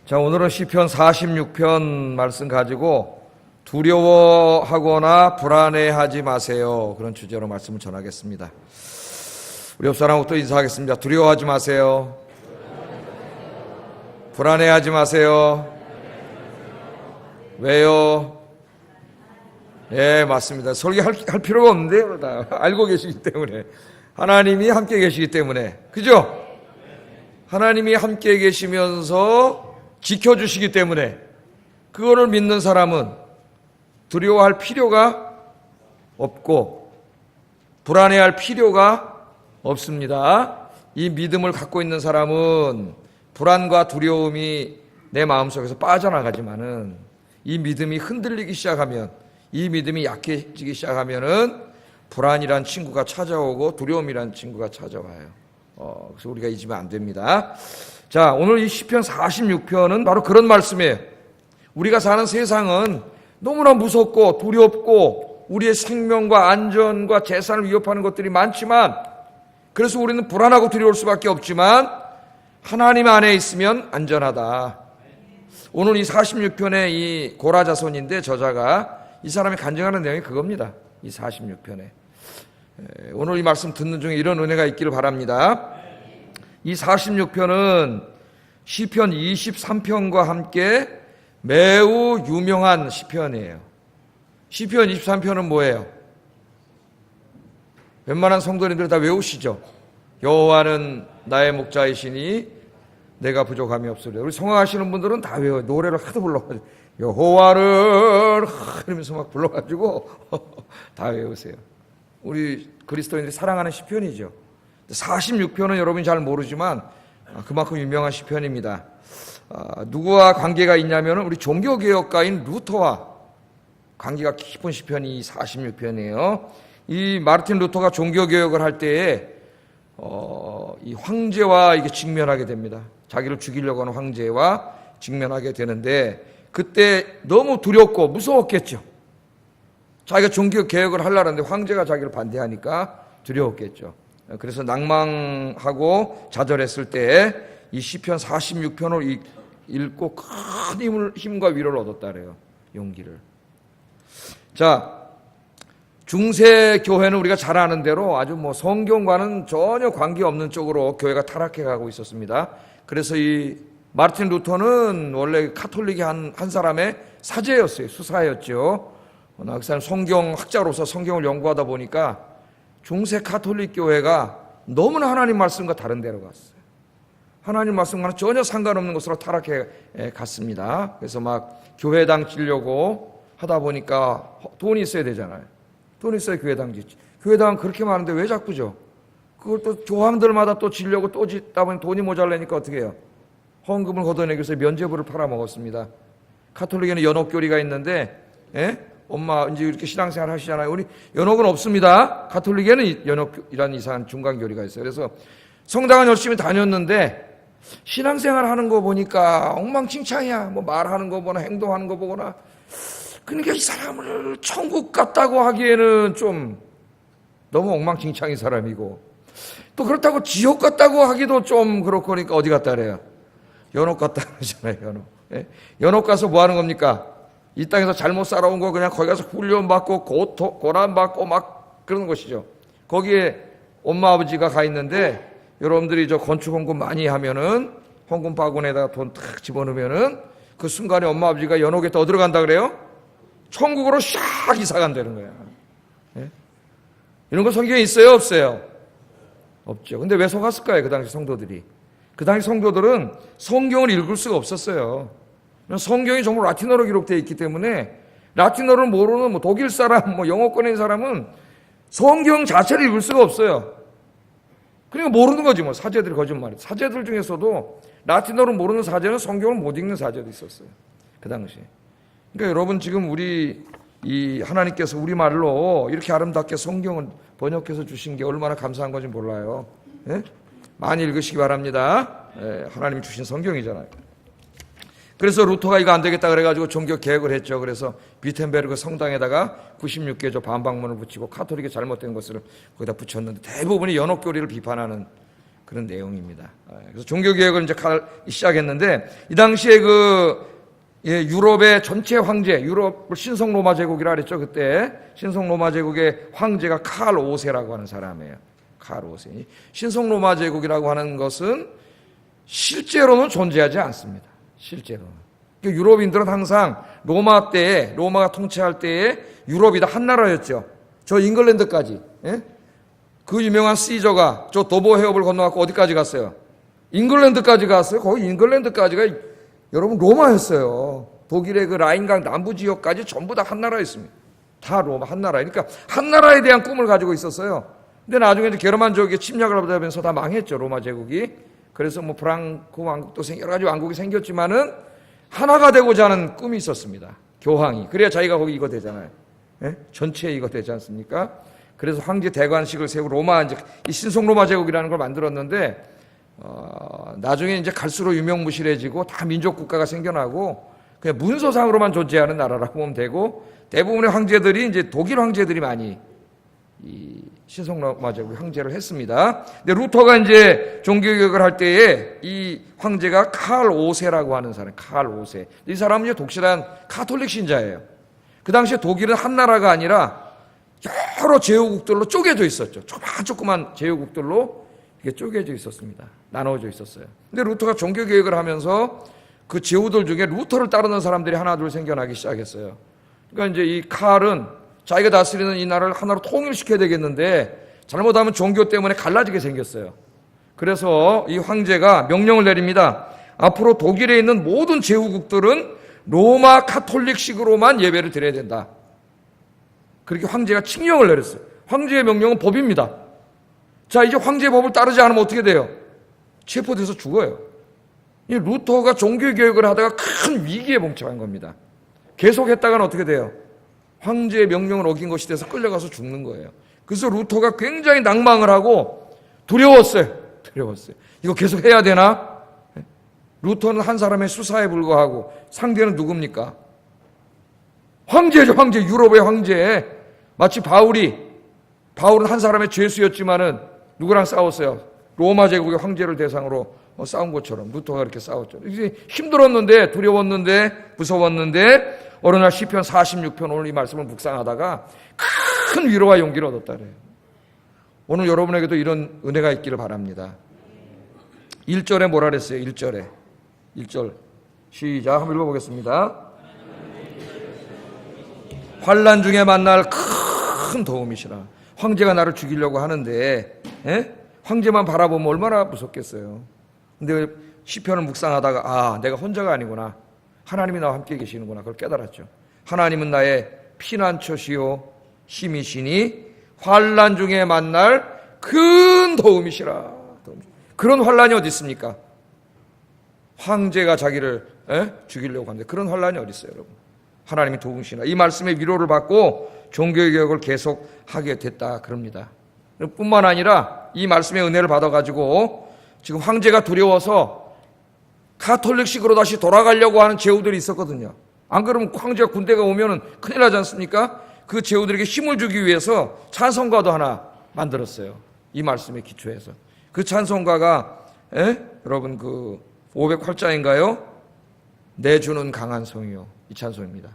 자, 오늘은 시편 46편 말씀 가지고 두려워하거나 불안해하지 마세요. 그런 주제로 말씀을 전하겠습니다. 우리 옆 사람하고 또 인사하겠습니다. 두려워하지 마세요. 불안해하지 마세요. 왜요? 예, 맞습니다. 설교할 필요가 없는데요. 다 알고 계시기 때문에. 하나님이 함께 계시기 때문에. 그죠? 하나님이 함께 계시면서 지켜주시기 때문에 그거를 믿는 사람은 두려워할 필요가 없고 불안해할 필요가 없습니다. 이 믿음을 갖고 있는 사람은 불안과 두려움이 내 마음속에서 빠져나가지만은 이 믿음이 흔들리기 시작하면, 이 믿음이 약해지기 시작하면은 불안이란 친구가 찾아오고 두려움이란 친구가 찾아와요. 그래서 우리가 잊으면 안 됩니다. 자, 오늘 이 시편 46편은 바로 그런 말씀이에요. 우리가 사는 세상은 너무나 무섭고 두렵고 우리의 생명과 안전과 재산을 위협하는 것들이 많지만, 그래서 우리는 불안하고 두려울 수밖에 없지만 하나님 안에 있으면 안전하다. 오늘 이 46편의 이 고라 자손인데 저자가 이 사람이 간증하는 내용이 그겁니다. 이 46편에. 오늘 이 말씀 듣는 중에 이런 은혜가 있기를 바랍니다. 이 46편은 시편 23편과 함께 매우 유명한 시편이에요. 시편 23편은 뭐예요? 웬만한 성도님들 다 외우시죠? 여호와는 나의 목자이시니 내가 부족함이 없으리라. 우리 성악하시는 분들은 다 외워요. 노래를 하도 불러가지고 여호와를 이러면서 막 불러가지고 다 외우세요. 우리 그리스도인들이 사랑하는 시편이죠. 46편은 여러분이 잘 모르지만 그만큼 유명한 시편입니다. 누구와 관계가 있냐면 우리 종교개혁가인 루터와 관계가 깊은 시편이 46편이에요. 이 마르틴 루터가 종교개혁을 할 때에 이 황제와 이게 직면하게 됩니다. 자기를 죽이려고 하는 황제와 직면하게 되는데 그때 너무 두렵고 무서웠겠죠. 자기가 종교개혁을 하려는데 황제가 자기를 반대하니까 두려웠겠죠. 그래서 낭망하고 좌절했을 때 이 시편 46편을 읽고 큰 힘과 위로를 얻었다 그래요. 용기를. 자, 중세 교회는 우리가 잘 아는 대로 아주 성경과는 전혀 관계없는 쪽으로 교회가 타락해 가고 있었습니다. 그래서 이 마르틴 루터는 원래 카톨릭의 한 사람의 사제였어요. 수사였죠. 그 사람 성경학자로서 성경을 연구하다 보니까 중세 카톨릭 교회가 너무나 하나님 말씀과 다른 데로 갔어요. 하나님 말씀과는 전혀 상관없는 곳으로 타락해 갔습니다. 그래서 막 교회당 지려고 하다 보니까 돈이 있어야 되잖아요. 돈이 있어야 교회당 짓지. 교회당 그렇게 많은데 왜 자꾸 져? 그걸 또 조항들마다 또 지려고 또 짓다 보니 돈이 모자라니까 어떻게 해요? 헌금을 걷어내기 위해서 면죄부를 팔아먹었습니다. 카톨릭에는 연옥교리가 있는데, 엄마 이제 이렇게 신앙생활 하시잖아요. 우리 연옥은 없습니다. 카톨릭에는 연옥이라는 이상한 중간교리가 있어요. 그래서 성당은 열심히 다녔는데 신앙생활 하는 거 보니까 엉망진창이야. 뭐 말하는 거 보나 행동하는 거 보거나. 그러니까 이 사람을 천국 같다고 하기에는 좀 너무 엉망진창인 사람이고, 또 그렇다고 지옥 같다고 하기도 좀 그렇고, 그러니까 어디 갔다 그래요? 연옥 갔다 그러잖아요. 연옥. 연옥 가서 뭐 하는 겁니까? 이 땅에서 잘못 살아온 거 그냥 거기 가서 훈련받고 고난받고 막 그러는 것이죠. 거기에 엄마 아버지가 가 있는데, 여러분들이 저 건축 헌금 많이 하면은 헌금 바구니에다가 돈 탁 집어넣으면은 그 순간에 엄마 아버지가 연옥에 더 들어간다 그래요? 천국으로 샥 이사 간다는 거야. 이런 거 성경에 있어요? 없어요? 없죠. 근데 왜 속았을까요? 그 당시 성도들이. 그 당시 성도들은 성경을 읽을 수가 없었어요. 성경이 전부 라틴어로 기록되어 있기 때문에 라틴어를 모르는 독일 사람, 영어권에 있는 사람은 성경 자체를 읽을 수가 없어요. 그러니까 모르는 거지 사제들이 거짓말이에요. 사제들 중에서도 라틴어를 모르는 사제는 성경을 못 읽는 사제도 있었어요. 그 당시에. 그러니까 여러분 지금 우리 이 하나님께서 우리말로 이렇게 아름답게 성경을 번역해서 주신 게 얼마나 감사한 건지 몰라요. 많이 읽으시기 바랍니다. 하나님이 주신 성경이잖아요. 그래서 루터가 이거 안 되겠다 그래가지고 종교 개혁을 했죠. 그래서 비텐베르그 성당에다가 96개 반박문을 붙이고 카톨릭의 잘못된 것을 거기다 붙였는데 대부분이 연옥교리를 비판하는 그런 내용입니다. 그래서 종교개혁을 이제 시작했는데, 이 당시에 유럽의 전체 황제, 유럽 신성 로마 제국이라 그랬죠. 그때 신성 로마 제국의 황제가 칼 5세라고 하는 사람이에요. 칼 5세. 신성 로마 제국이라고 하는 것은 실제로는 존재하지 않습니다. 실제로는. 유럽인들은 항상 로마가 통치할 때에 유럽이 다 한 나라였죠. 저 잉글랜드까지. 예? 그 유명한 시저가 저 도보 해협을 건너갖고 어디까지 갔어요? 잉글랜드까지 갔어요. 거기 잉글랜드까지가 여러분 로마였어요. 독일의 그 라인강 남부 지역까지 전부 다 한 나라였습니다. 다 로마 한 나라. 그러니까 한 나라에 대한 꿈을 가지고 있었어요. 근데 나중에 이제 게르만족이 침략을 하면서 다 망했죠. 로마 제국이. 그래서 뭐 프랑크 왕국도 여러 가지 왕국이 생겼지만은 하나가 되고자 하는 꿈이 있었습니다. 교황이. 그래야 자기가 거기 이거 되잖아요. 예? 전체에 이거 되지 않습니까? 그래서 황제 대관식을 세우고 로마 이제 이 신성 로마 제국이라는 걸 만들었는데 나중에 이제 갈수록 유명무실해지고 다 민족 국가가 생겨나고 그냥 문서상으로만 존재하는 나라라고 보면 되고 대부분의 황제들이 이제 독일 황제들이 많이 이 신성 로마 제국 황제를 했습니다. 근데 루터가 이제 종교개혁을 할 때에 이 황제가 칼 5세라고 하는 사람, 칼 5세. 이 사람은 독실한 가톨릭 신자예요. 그 당시에 독일은 한 나라가 아니라 여러 제후국들로 쪼개져 있었죠. 조그만 제후국들로 이게 쪼개져 있었습니다. 나눠져 있었어요. 근데 루터가 종교개혁을 하면서 그 제후들 중에 루터를 따르는 사람들이 하나 둘 생겨나기 시작했어요. 그러니까 이제 이 칼은 자기가 다스리는 이 나라를 하나로 통일시켜야 되겠는데 잘못하면 종교 때문에 갈라지게 생겼어요. 그래서 이 황제가 명령을 내립니다. 앞으로 독일에 있는 모든 제후국들은 로마 카톨릭식으로만 예배를 드려야 된다. 그렇게 황제가 칙령을 내렸어요. 황제의 명령은 법입니다. 자, 이제 황제의 법을 따르지 않으면 어떻게 돼요? 체포돼서 죽어요. 이 루터가 종교개혁을 하다가 큰 위기에 봉착한 겁니다. 계속했다가는 어떻게 돼요? 황제의 명령을 어긴 것이 돼서 끌려가서 죽는 거예요. 그래서 루터가 굉장히 낭망을 하고 두려웠어요. 이거 계속 해야 되나? 루터는 한 사람의 수사에 불과하고 상대는 누굽니까? 황제죠, 황제. 유럽의 황제. 마치 바울은 한 사람의 죄수였지만은 누구랑 싸웠어요? 로마 제국의 황제를 대상으로 싸운 것처럼 루터가 이렇게 싸웠죠. 이제 힘들었는데, 두려웠는데, 무서웠는데 어느 날 시편 46편 오늘 이 말씀을 묵상하다가 큰 위로와 용기를 얻었다 그래요. 오늘 여러분에게도 이런 은혜가 있기를 바랍니다. 1절에 뭐라 그랬어요? 1절 시작 한번 읽어보겠습니다. 환난 중에 만날 큰 도움이시라. 황제가 나를 죽이려고 하는데 황제만 바라보면 얼마나 무섭겠어요. 근데 시편을 묵상하다가 내가 혼자가 아니구나. 하나님이 나와 함께 계시는구나. 그걸 깨달았죠. 하나님은 나의 피난처시요 힘이시니 환난 중에 만날 큰 도움이시라. 그런 환난이 어디 있습니까? 황제가 자기를 죽이려고 하는데 그런 환난이 어디 있어요, 여러분? 하나님이 도우시나. 이 말씀에 위로를 받고 종교개혁을 계속하게 됐다 그럽니다. 뿐만 아니라 이 말씀의 은혜를 받아가지고 지금 황제가 두려워서 가톨릭식으로 다시 돌아가려고 하는 제후들이 있었거든요. 안 그러면 황제가 군대가 오면은 큰일 나지 않습니까? 그 제후들에게 힘을 주기 위해서 찬송가도 하나 만들었어요. 이 말씀에 기초해서. 그 찬송가가 여러분 그 508자인가요? 내 주는 강한 성이요. 이 찬송입니다.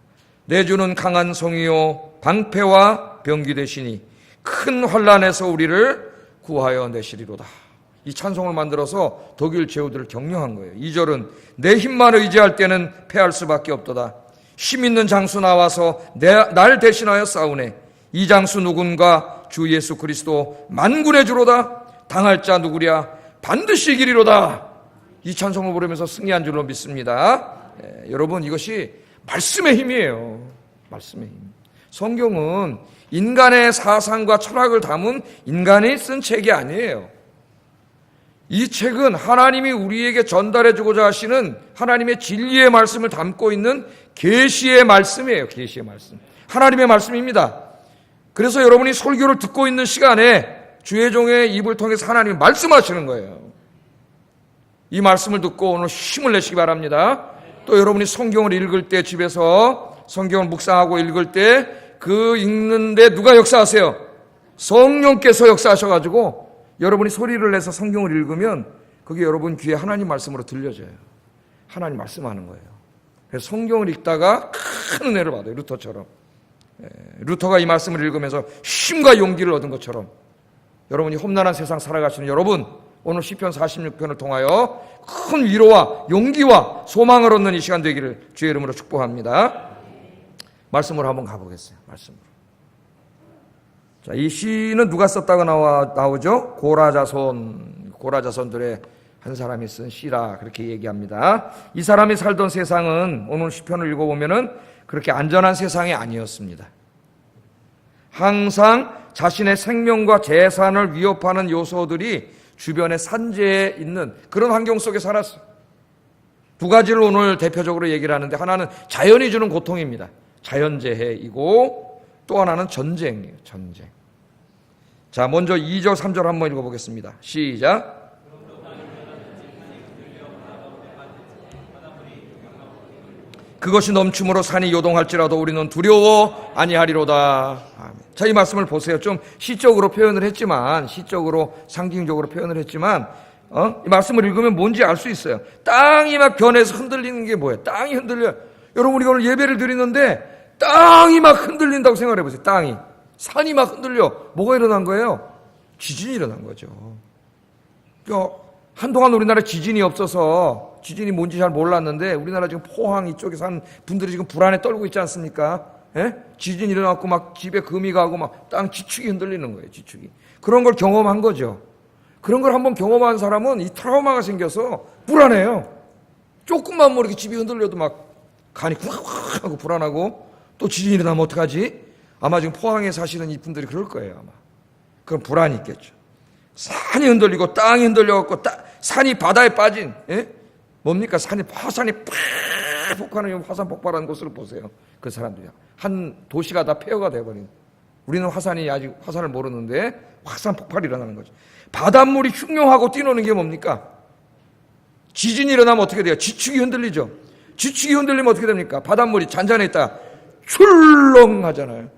내 주는 강한 성이요 방패와 병기 되시니 큰 환난에서 우리를 구하여 내시리로다. 이 찬송을 만들어서 독일 제후들을 격려한 거예요. 2절은 내 힘만 의지할 때는 패할 수밖에 없도다. 힘 있는 장수 나와서 날 대신하여 싸우네. 이 장수 누군가? 주 예수 그리스도 만군의 주로다. 당할 자 누구랴? 반드시 이기리로다. 이 찬송을 부르면서 승리한 줄로 믿습니다. 여러분 이것이 말씀의 힘이에요. 말씀의 힘. 성경은 인간의 사상과 철학을 담은 인간이 쓴 책이 아니에요. 이 책은 하나님이 우리에게 전달해주고자 하시는 하나님의 진리의 말씀을 담고 있는 계시의 말씀이에요. 계시의 말씀. 하나님의 말씀입니다. 그래서 여러분이 설교를 듣고 있는 시간에 주의 종의 입을 통해서 하나님이 말씀하시는 거예요. 이 말씀을 듣고 오늘 힘을 내시기 바랍니다. 또 여러분이 성경을 읽을 때 집에서 성경을 묵상하고 읽을 때 그 읽는데 누가 역사하세요? 성령께서 역사하셔가지고 여러분이 소리를 내서 성경을 읽으면 그게 여러분 귀에 하나님 말씀으로 들려져요. 하나님 말씀하는 거예요. 그래서 성경을 읽다가 큰 은혜를 받아요. 루터처럼. 루터가 이 말씀을 읽으면서 힘과 용기를 얻은 것처럼 여러분이 험난한 세상 살아가시는 여러분, 오늘 시편 46편을 통하여 큰 위로와 용기와 소망을 얻는 이 시간 되기를 주의 이름으로 축복합니다. 말씀으로 한번 가보겠어요. 말씀으로. 자, 이 시는 누가 썼다고 나오죠? 고라자손들의 한 사람이 쓴 시라 그렇게 얘기합니다. 이 사람이 살던 세상은 오늘 시편을 읽어보면은 그렇게 안전한 세상이 아니었습니다. 항상 자신의 생명과 재산을 위협하는 요소들이 주변에 산재해 있는 그런 환경 속에 살았어요. 두 가지를 오늘 대표적으로 얘기를 하는데, 하나는 자연이 주는 고통입니다. 자연재해이고 또 하나는 전쟁이에요. 전쟁. 자, 먼저 2절 3절 한번 읽어보겠습니다. 시작. 그것이 넘침으로 산이 요동할지라도 우리는 두려워 아니하리로다. 아멘. 자, 이 말씀을 보세요. 좀 시적으로 표현을 했지만, 시적으로 상징적으로 표현을 했지만, 이 말씀을 읽으면 뭔지 알 수 있어요. 땅이 막 변해서 흔들리는 게 뭐예요? 땅이 흔들려요. 여러분, 우리가 오늘 예배를 드리는데 땅이 막 흔들린다고 생각해 보세요. 땅이. 산이 막 흔들려. 뭐가 일어난 거예요? 지진이 일어난 거죠. 그러니까 한동안 우리나라에 지진이 없어서 지진이 뭔지 잘 몰랐는데 우리나라 지금 포항 이쪽에 사는 분들이 지금 불안에 떨고 있지 않습니까? 예? 지진 일어나고 막 집에 금이 가고 막 땅 지축이 흔들리는 거예요. 지축이. 그런 걸 경험한 거죠. 그런 걸 한번 경험한 사람은 이 트라우마가 생겨서 불안해요. 조금만 뭐 이렇게 집이 흔들려도 막 간이 쿵쿵 하고 불안하고, 또 지진이 일어나면 어떡하지? 아마 지금 포항에 사시는 이분들이 그럴 거예요. 아마. 그럼 불안이 있겠죠. 산이 흔들리고 땅이 흔들려갖고 산이 바다에 빠진, 예? 뭡니까? 화산이 팍 폭발하는, 화산 폭발하는 곳을 보세요. 그 사람들이 한 도시가 다 폐허가 돼버린. 우리는 화산이 아직 화산을 모르는데 화산 폭발이 일어나는 거죠. 바닷물이 흉흉하고 뛰노는 게 뭡니까? 지진이 일어나면 어떻게 돼요? 지축이 흔들리죠. 지축이 흔들리면 어떻게 됩니까? 바닷물이 잔잔해 있다 출렁 하잖아요.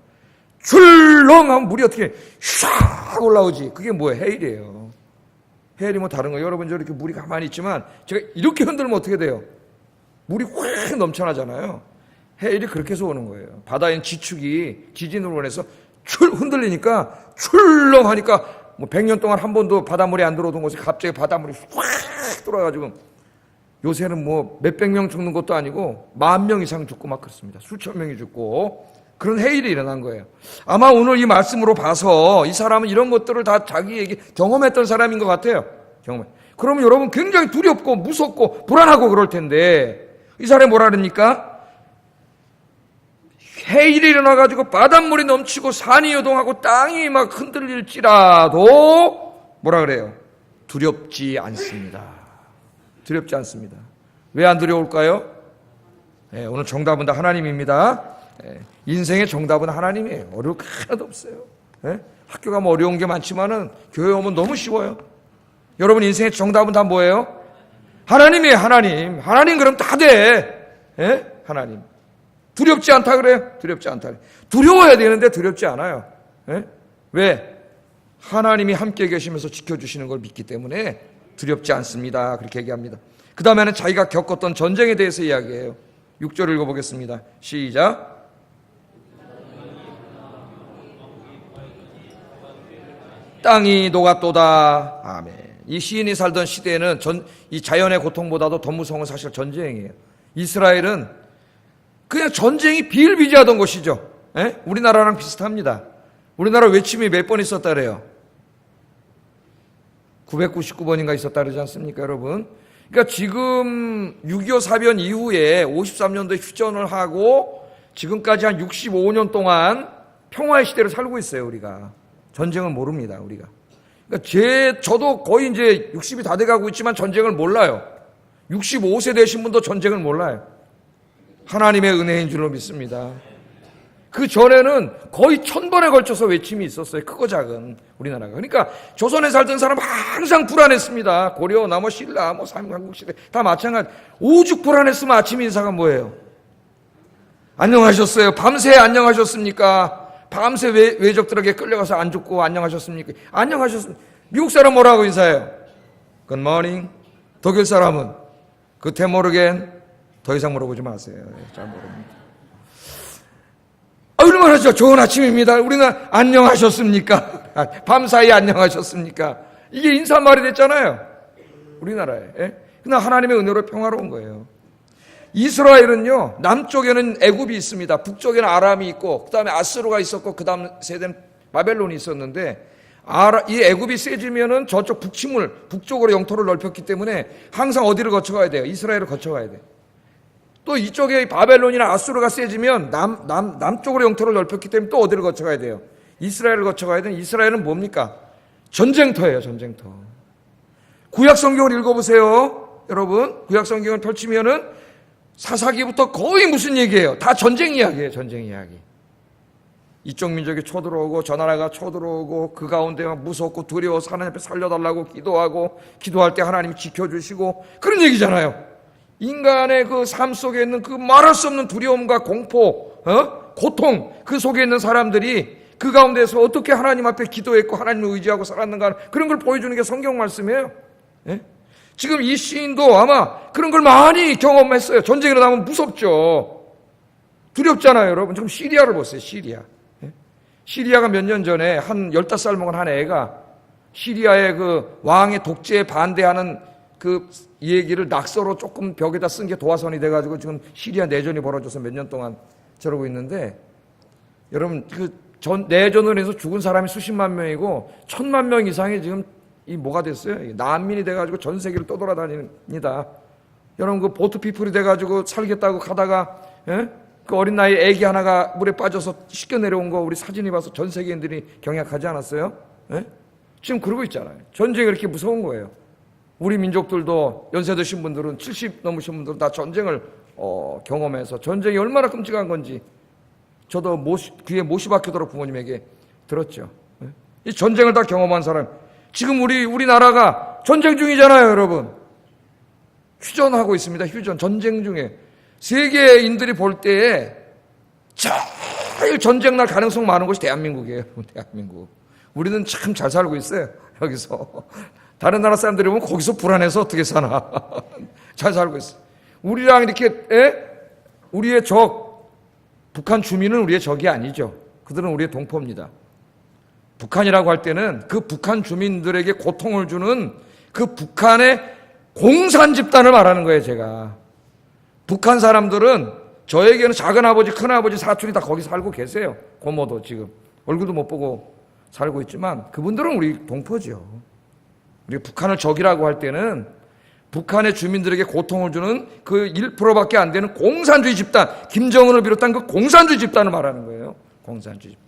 출렁 하면 물이 어떻게 샥 올라오지. 그게 뭐예요? 해일이에요. 해일이 뭐 다른 거예요. 여러분, 저렇게 물이 가만히 있지만 제가 이렇게 흔들면 어떻게 돼요? 물이 확 넘쳐나잖아요. 해일이 그렇게 해서 오는 거예요. 바다엔 지축이 지진으로 인해서 흔들리니까 출렁하니까 뭐 100년 동안 한 번도 바닷물이 안 들어오던 곳에 갑자기 바닷물이 확 돌아가지고, 요새는 뭐 몇백 명 죽는 것도 아니고 10,000명 이상 죽고 막 그렇습니다. 수천 명이 죽고 그런 해일이 일어난 거예요. 아마 오늘 이 말씀으로 봐서 이 사람은 이런 것들을 다 자기에게 경험했던 사람인 것 같아요. 그러면 여러분 굉장히 두렵고 무섭고 불안하고 그럴 텐데, 이 사람이 뭐라 그러니까? 해일이 일어나가지고 바닷물이 넘치고 산이 요동하고 땅이 막 흔들릴지라도 뭐라 그래요? 두렵지 않습니다. 두렵지 않습니다. 왜 안 두려울까요? 네, 오늘 정답은 다 하나님입니다. 네, 인생의 정답은 하나님이에요. 어려울 거 하나도 없어요. 네? 학교 가면 어려운 게 많지만은 교회 오면 너무 쉬워요. 여러분 인생의 정답은 다 뭐예요? 하나님이에요. 하나님. 하나님 그럼 다 돼. 네? 하나님. 두렵지 않다 그래요? 두렵지 않다 그래요. 두려워야 되는데 두렵지 않아요. 네? 왜? 하나님이 함께 계시면서 지켜주시는 걸 믿기 때문에 두렵지 않습니다. 그렇게 얘기합니다. 그 다음에는 자기가 겪었던 전쟁에 대해서 이야기해요. 6절 읽어보겠습니다. 시작. 땅이 녹았도다. 아멘. 이 시인이 살던 시대에는 이 자연의 고통보다도 더 무서운 건 사실 전쟁이에요. 이스라엘은 그냥 전쟁이 비일비재하던 곳이죠. 에? 우리나라랑 비슷합니다. 우리나라 외침이 몇 번 있었다 그래요? 999번인가 있었다 그러지 않습니까, 여러분? 그러니까 지금 6.25 사변 이후에 53년도에 휴전을 하고 지금까지 한 65년 동안 평화의 시대를 살고 있어요, 우리가. 전쟁을 모릅니다, 우리가. 그러니까 저도 거의 이제 60이 다 돼가고 있지만 전쟁을 몰라요. 65세 되신 분도 전쟁을 몰라요. 하나님의 은혜인 줄로 믿습니다. 그 전에는 거의 1000번에 걸쳐서 외침이 있었어요. 크고 작은 우리나라가. 그러니까 조선에 살던 사람은 항상 불안했습니다. 고려, 뭐 신라, 뭐 삼국시대 다 마찬가지. 오죽 불안했으면 아침 인사가 뭐예요? 안녕하셨어요. 밤새 안녕하셨습니까? 밤새 외적들에게 끌려가서 안 죽고 안녕하셨습니까? 안녕하셨습니까? 미국 사람 뭐라고 인사해요? Good morning. 독일 사람은 그때 모르겐 더 이상 물어보지 마세요. 잘 모릅니다. 얼마나 좋은 아침입니다. 우리는 안녕하셨습니까? 밤사이 안녕하셨습니까? 이게 인사말이 됐잖아요. 우리나라에. 그러나 하나님의 은혜로 평화로운 거예요. 이스라엘은요, 남쪽에는 애굽이 있습니다. 북쪽에는 아람이 있고, 그 다음에 아스루가 있었고, 그 다음 세대는 바벨론이 있었는데, 이 애굽이 세지면은 저쪽 북쪽으로 영토를 넓혔기 때문에 항상 어디를 거쳐가야 돼요? 이스라엘을 거쳐가야 돼. 또 이쪽에 바벨론이나 아수르가 세지면 남쪽으로 영토를 넓혔기 때문에 또 어디를 거쳐가야 돼요? 이스라엘을 거쳐가야 돼요. 이스라엘은 뭡니까? 전쟁터예요, 전쟁터. 구약 성경을 읽어보세요. 여러분, 구약 성경을 펼치면은 사사기부터 거의 무슨 얘기예요? 다 전쟁 이야기예요, 전쟁 이야기. 이쪽 민족이 쳐들어오고 저 나라가 쳐들어오고 그 가운데 무섭고 두려워서 하나님 앞에 살려달라고 기도하고 기도할 때 하나님이 지켜주시고 그런 얘기잖아요. 인간의 그 삶 속에 있는 그 말할 수 없는 두려움과 공포, 고통, 그 속에 있는 사람들이 그 가운데서 어떻게 하나님 앞에 기도했고 하나님을 의지하고 살았는가, 그런 걸 보여주는 게 성경 말씀이에요. 예? 지금 이 시인도 아마 그런 걸 많이 경험했어요. 전쟁이 일어나면 무섭죠. 두렵잖아요, 여러분. 지금 시리아를 보세요, 시리아. 예? 시리아가 몇 년 전에 한 15살 먹은 한 애가 시리아의 그 왕의 독재에 반대하는 그 얘기를 낙서로 조금 벽에다 쓴 게 도화선이 돼가지고 지금 시리아 내전이 벌어져서 몇 년 동안 저러고 있는데, 여러분 그 내전으로 해서 죽은 사람이 수십만 명이고 1000만 명 이상이 지금 이 뭐가 됐어요? 난민이 돼가지고 전 세계를 떠돌아다닙니다. 여러분 그 보트피플이 돼가지고 살겠다고 가다가 그 어린 나이 애기 하나가 물에 빠져서 씻겨 내려온 거 우리 사진이 봐서 전 세계인들이 경악하지 않았어요? 지금 그러고 있잖아요. 전쟁이 그렇게 무서운 거예요. 우리 민족들도 연세 드신 분들은 70 넘으신 분들은 다 전쟁을 경험해서 전쟁이 얼마나 끔찍한 건지 저도 귀에 못이 박히도록 부모님에게 들었죠. 이 전쟁을 다 경험한 사람, 지금 우리나라가 전쟁 중이잖아요, 여러분. 휴전하고 있습니다. 휴전, 전쟁 중에. 세계인들이 볼 때에 제일 전쟁 날 가능성 많은 곳이 대한민국이에요. 대한민국. 우리는 참 잘 살고 있어요, 여기서. 다른 나라 사람들이 보면 거기서 불안해서 어떻게 사나. 잘 살고 있어요. 우리랑 이렇게, 우리의 북한 주민은 우리의 적이 아니죠. 그들은 우리의 동포입니다. 북한이라고 할 때는 그 북한 주민들에게 고통을 주는 그 북한의 공산 집단을 말하는 거예요, 제가. 북한 사람들은 저에게는 작은아버지, 큰아버지, 사촌이 다 거기 살고 계세요. 고모도 지금. 얼굴도 못 보고 살고 있지만 그분들은 우리 동포죠. 우리 북한을 적이라고 할 때는 북한의 주민들에게 고통을 주는 그 1%밖에 안 되는 공산주의 집단, 김정은을 비롯한 그 공산주의 집단을 말하는 거예요. 공산주의 집단.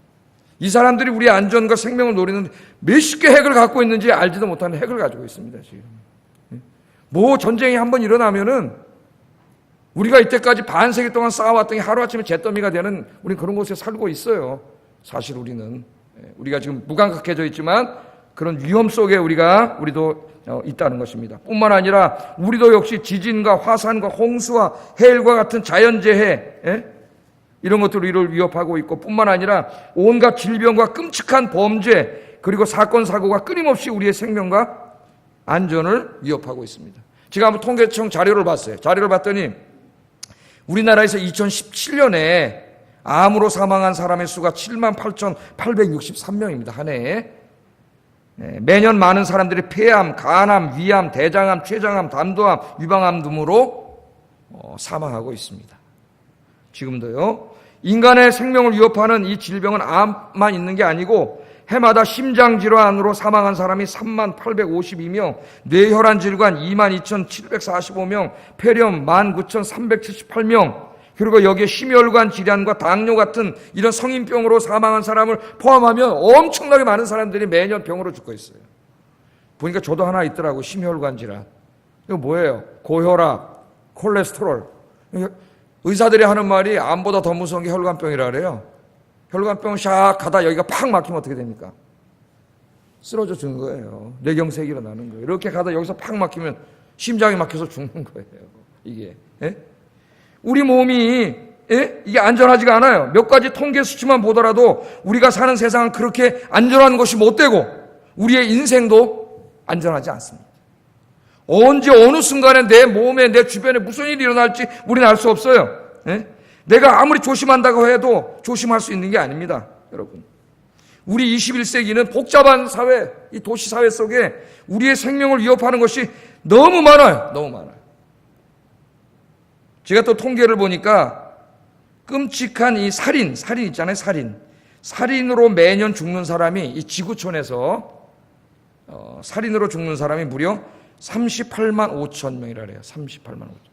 이 사람들이 우리의 안전과 생명을 노리는 몇십 개 핵을 갖고 있는지 알지도 못하는 핵을 가지고 있습니다, 지금. 뭐 전쟁이 한번 일어나면은 우리가 이때까지 반세기 동안 쌓아왔던 게 하루아침에 잿더미가 되는, 우리는 그런 곳에 살고 있어요. 사실 우리가 지금 무감각해져 있지만 그런 위험 속에 우리도 있다는 것입니다. 뿐만 아니라 우리도 역시 지진과 화산과 홍수와 해일과 같은 자연재해, 이런 것들이 우리를 위협하고 있고, 뿐만 아니라 온갖 질병과 끔찍한 범죄 그리고 사건 사고가 끊임없이 우리의 생명과 안전을 위협하고 있습니다. 제가 한번 통계청 자료를 봤어요. 자료를 봤더니 우리나라에서 2017년에 암으로 사망한 사람의 수가 78,863명입니다. 한 해에. 매년 많은 사람들이 폐암, 간암, 위암, 대장암, 췌장암, 담도암, 유방암 등으로 사망하고 있습니다. 지금도요. 인간의 생명을 위협하는 이 질병은 암만 있는 게 아니고 해마다 심장질환으로 사망한 사람이 3852명, 뇌혈관 질환 22,745명, 폐렴 19,378명, 그리고 여기에 심혈관 질환과 당뇨 같은 이런 성인병으로 사망한 사람을 포함하면 엄청나게 많은 사람들이 매년 병으로 죽고 있어요. 보니까 저도 하나 있더라고, 심혈관 질환. 이거 뭐예요? 고혈압, 콜레스테롤. 의사들이 하는 말이 암보다 더 무서운 게 혈관병이라 그래요. 혈관병 샥 하다 여기가 팍 막히면 어떻게 됩니까? 쓰러져 죽는 거예요. 뇌경색이 일어나는 거예요. 이렇게 가다 여기서 팍 막히면 심장이 막혀서 죽는 거예요. 이게. 우리 몸이 이게 안전하지가 않아요. 몇 가지 통계 수치만 보더라도 우리가 사는 세상은 그렇게 안전한 것이 못 되고 우리의 인생도 안전하지 않습니다. 언제 어느 순간에 내 몸에 내 주변에 무슨 일이 일어날지 우리는 알 수 없어요. 예? 내가 아무리 조심한다고 해도 조심할 수 있는 게 아닙니다. 여러분, 우리 21세기는 복잡한 사회, 이 도시 사회 속에 우리의 생명을 위협하는 것이 너무 많아요. 너무 많아요. 제가 또 통계를 보니까 끔찍한 이 살인 있잖아요. 살인으로 매년 죽는 사람이 이 지구촌에서 살인으로 죽는 사람이 무려 38만 5천 명이라 그래요. 38만 5천.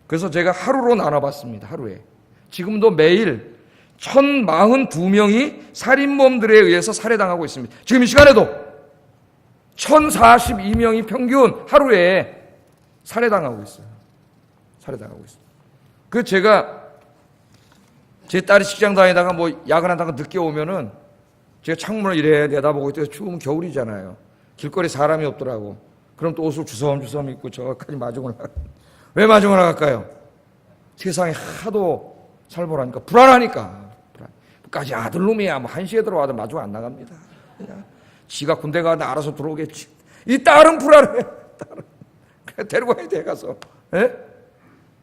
그래서 제가 하루로 나눠봤습니다. 하루에. 지금도 매일 1042명이 살인범들에 의해서 살해당하고 있습니다. 지금 이 시간에도 1042명이 평균 하루에 살해당하고 있어요. 살해당하고 있어요. 그 제가 제 딸이 직장 다니다가 뭐 야근하다가 늦게 오면은 제가 창문을 이래 내다보고 있다가 추우면 겨울이잖아요. 길거리 사람이 없더라고. 그럼 또 옷을 주섬주섬 입고 저까지 마중을 나가. 왜 마중을 나갈까요? 세상에 하도 살벌하니까 불안하니까. 까지 아들놈이야 뭐 1시에 들어와도 마중 안 나갑니다. 그냥 지가 군대 가는데 알아서 들어오겠지. 이 딸은 불안해. 딸은 데리고 가야 돼 가서. 예?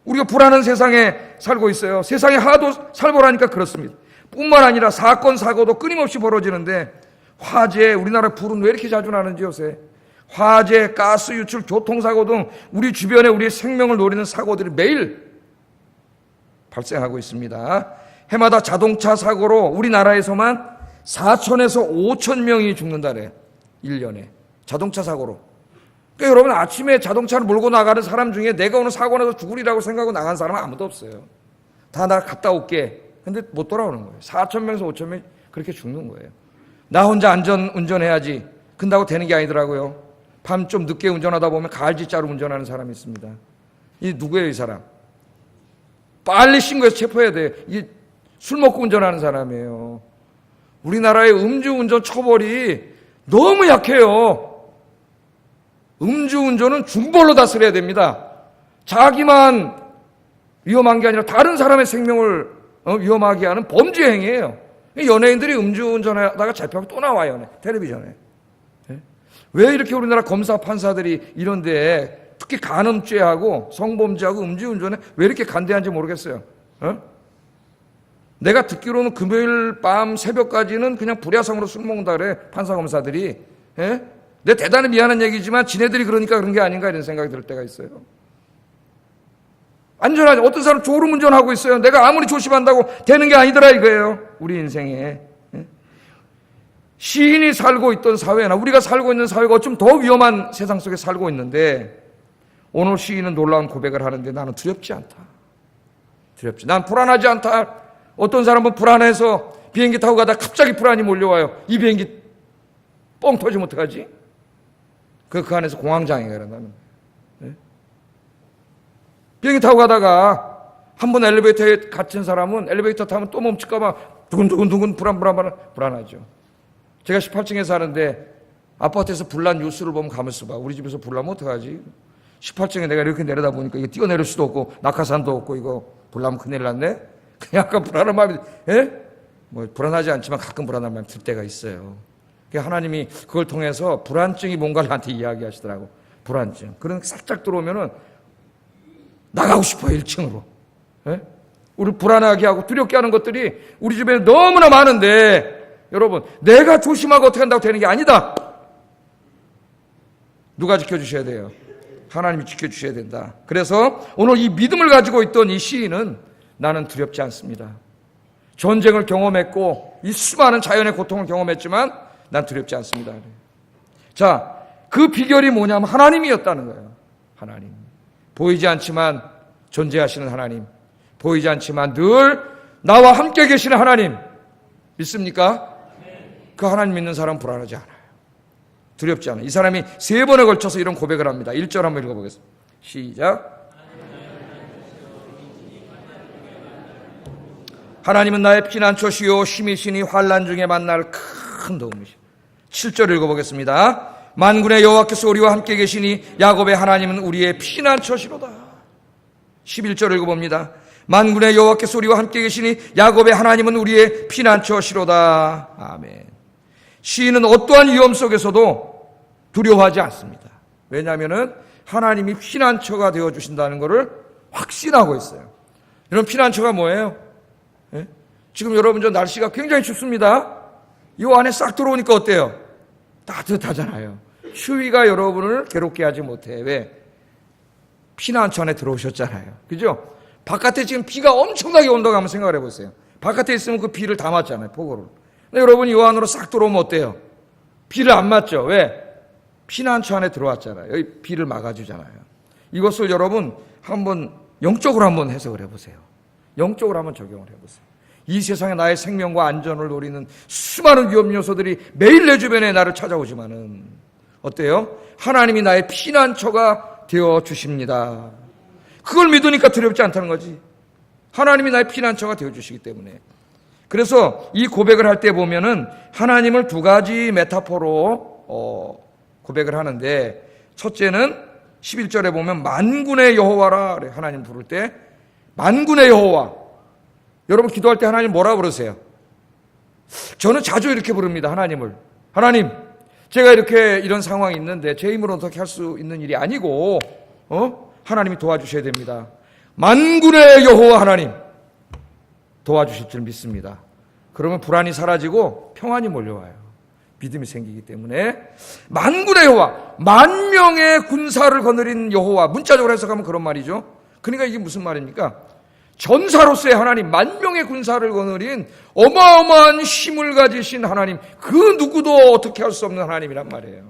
우리가 불안한 세상에 살고 있어요. 세상에 하도 살벌하니까 그렇습니다. 뿐만 아니라 사건 사고도 끊임없이 벌어지는데 화재, 우리나라 불은 왜 이렇게 자주 나는지 요새. 화재, 가스 유출, 교통사고 등 우리 주변에 우리의 생명을 노리는 사고들이 매일 발생하고 있습니다. 해마다 자동차 사고로 우리나라에서만 4천에서 5천 명이 죽는다래. 1년에. 자동차 사고로. 그러니까 여러분 아침에 자동차를 몰고 나가는 사람 중에 내가 오늘 사고 나서 죽으리라고 생각하고 나간 사람은 아무도 없어요. 다 나 갔다 올게. 근데 못 돌아오는 거예요. 4천 명에서 5천 명이 그렇게 죽는 거예요. 나 혼자 안전 운전해야지. 근다고 되는 게 아니더라고요. 밤 좀 늦게 운전하다 보면 가을지자로 운전하는 사람이 있습니다. 이 누구예요, 이 사람? 빨리 신고해서 체포해야 돼. 이게 술 먹고 운전하는 사람이에요. 우리나라의 음주운전 처벌이 너무 약해요. 음주운전은 중벌로 다스려야 됩니다. 자기만 위험한 게 아니라 다른 사람의 생명을 위험하게 하는 범죄 행위예요. 연예인들이 음주운전하다가 잡혀서 또 나와요. 텔레비전에. 왜 이렇게 우리나라 검사 판사들이 이런데 특히 간음죄하고 성범죄하고 음주운전에 왜 이렇게 간대한지 모르겠어요. 내가 듣기로는 금요일 밤 새벽까지는 그냥 불야성으로 술 먹는다 그래. 판사 검사들이. 내 대단히 미안한 얘기지만 지네들이 그러니까 그런 게 아닌가 이런 생각이 들 때가 있어요. 안전하지. 어떤 사람 졸음운전하고 있어요. 내가 아무리 조심한다고 되는 게 아니더라 이거예요. 우리 인생에. 시인이 살고 있던 사회나 우리가 살고 있는 사회가 어쩜 더 위험한 세상 속에 살고 있는데 오늘 시인은 놀라운 고백을 하는데 나는 두렵지 않다. 두렵지. 난 불안하지 않다. 어떤 사람은 불안해서 비행기 타고 가다 갑자기 불안이 몰려와요. 이 비행기 뻥 터지면 어떡하지? 그 안에서 공황장애가 일어나는 거예요. 비행기 타고 가다가 한 번 엘리베이터에 갇힌 사람은 엘리베이터 타면 또 멈출까봐 두근두근 불안하죠. 제가 18층에 사는데 아파트에서 불난 뉴스를 보면 가만있어 봐. 우리 집에서 불나면 어떡하지? 18층에 내가 이렇게 내려다보니까 이거 뛰어내릴 수도 없고 낙하산도 없고 이거 불나면 큰일 났네? 그냥 약간 불안한 마음이, 뭐 불안하지 않지만 가끔 불안한 마음이 들 때가 있어요. 하나님이 그걸 통해서 불안증이 뭔가를 나한테 이야기하시더라고. 불안증. 그런 게 살짝 들어오면은 나가고 싶어요, 1층으로. 우리 불안하게 하고 두렵게 하는 것들이 우리 주변에 너무나 많은데 여러분, 내가 조심하고 어떻게 한다고 되는 게 아니다. 누가 지켜주셔야 돼요? 하나님이 지켜주셔야 된다. 그래서 오늘 이 믿음을 가지고 있던 이 시인은 나는 두렵지 않습니다. 전쟁을 경험했고 이 수많은 자연의 고통을 경험했지만 난 두렵지 않습니다. 자, 그 비결이 뭐냐면 하나님이었다는 거예요. 하나님. 보이지 않지만 존재하시는 하나님. 보이지 않지만 늘 나와 함께 계시는 하나님. 믿습니까? 그 하나님 믿는 사람 불안하지 않아요. 두렵지 않아요. 이 사람이 3번에 걸쳐서 이런 고백을 합니다. 1절 한번 읽어보겠습니다. 시작. 하나님은 나의 피난처시요 힘이시니 환난 중에 만날 큰 도움이시오. 7절 읽어보겠습니다. 만군의 여호와께서 우리와 함께 계시니 야곱의 하나님은 우리의 피난처시로다. 11절 읽어봅니다. 만군의 여호와께서 우리와 함께 계시니 야곱의 하나님은 우리의 피난처시로다. 아멘. 시인은 어떠한 위험 속에서도 두려워하지 않습니다. 왜냐하면 하나님이 피난처가 되어주신다는 것을 확신하고 있어요. 이런 피난처가 뭐예요? 예? 지금 여러분 저 날씨가 굉장히 춥습니다. 이 안에 싹 들어오니까 어때요? 따뜻하잖아요. 추위가 여러분을 괴롭게 하지 못해. 왜? 피난처 안에 들어오셨잖아요. 그죠? 바깥에 지금 비가 엄청나게 온다고 한번 생각을 해보세요. 바깥에 있으면 그 비를 다 맞잖아요. 폭우를. 근데 여러분이 이 안으로 싹 들어오면 어때요? 비를 안 맞죠? 왜? 피난처 안에 들어왔잖아요. 여기 비를 막아주잖아요. 이것을 여러분 한번 영적으로 한번 해석을 해보세요. 영적으로 한번 적용을 해보세요. 이 세상에 나의 생명과 안전을 노리는 수많은 위험 요소들이 매일 내 주변에 나를 찾아오지만은 어때요? 하나님이 나의 피난처가 되어 주십니다. 그걸 믿으니까 두렵지 않다는 거지. 하나님이 나의 피난처가 되어 주시기 때문에. 그래서 이 고백을 할 때 보면은 하나님을 두 가지 메타포로 고백을 하는데, 첫째는 11절에 보면 만군의 여호와라 그래. 하나님 부를 때 만군의 여호와. 여러분 기도할 때 하나님 뭐라 부르세요? 저는 자주 이렇게 부릅니다. 하나님을. 하나님, 제가 이렇게 이런 상황이 있는데 제 힘으로 어떻게 할 수 있는 일이 아니고 하나님이 도와주셔야 됩니다. 만군의 여호와 하나님 도와주실 줄 믿습니다. 그러면 불안이 사라지고 평안이 몰려와요. 믿음이 생기기 때문에 만군의 여호와, 만명의 군사를 거느린 여호와, 문자적으로 해석하면 그런 말이죠. 그러니까 이게 무슨 말입니까? 전사로서의 하나님, 만명의 군사를 거느린 어마어마한 힘을 가지신 하나님, 그 누구도 어떻게 할 수 없는 하나님이란 말이에요.